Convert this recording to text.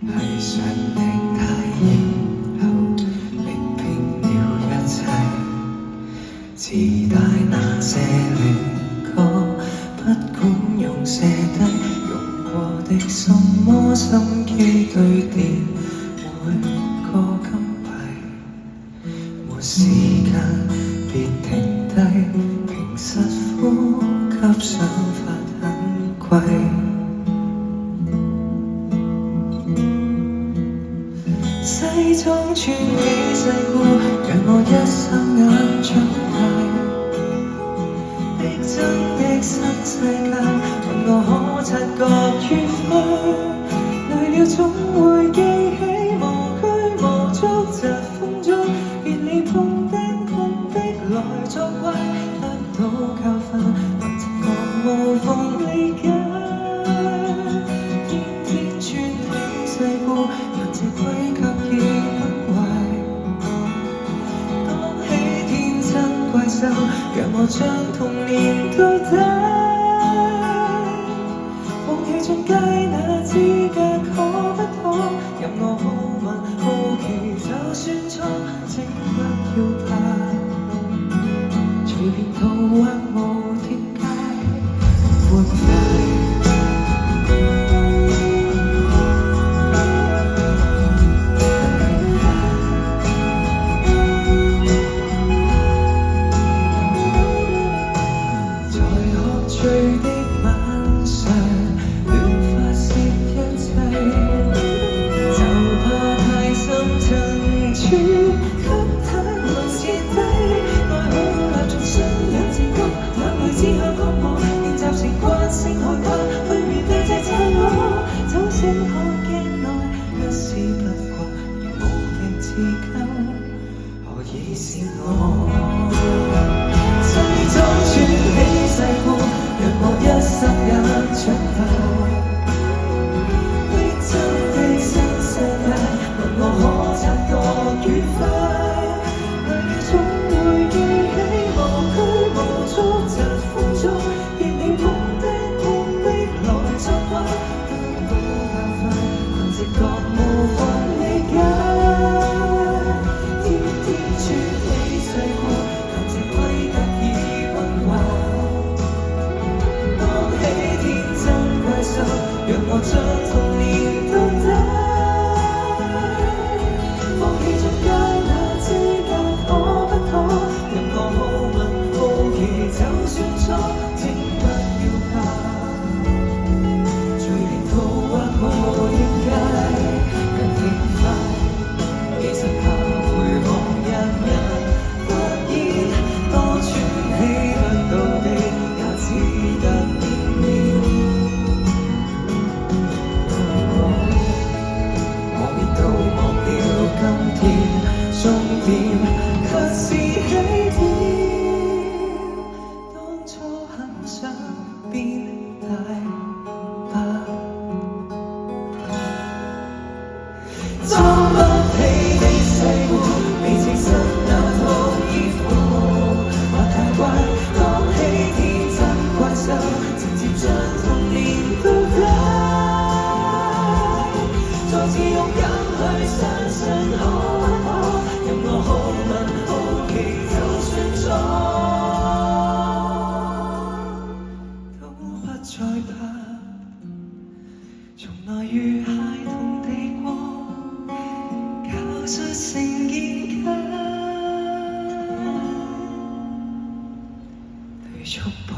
係上病態然後力拼了一切，自帶那些戀歌，不管用寫低用過的什麼心機堆疊每個金幣，沒時間別停低，平實呼吸想法很貴。西裝穿起世故，讓我一霎眼長大。逼真的新世界，問我可察覺與否？累了總會記起無拘無束，疾風中別離碰釘碰壁來作怪，得到教訓，還直覺無縫理解。天天穿起世故，但這規卻已崩壞。當起天真怪獸，讓我將童年倒帶。放棄進階那資格可不可？任我好問好奇，就算錯，請不要怕。隨便圖畫無添加寬大。束縛。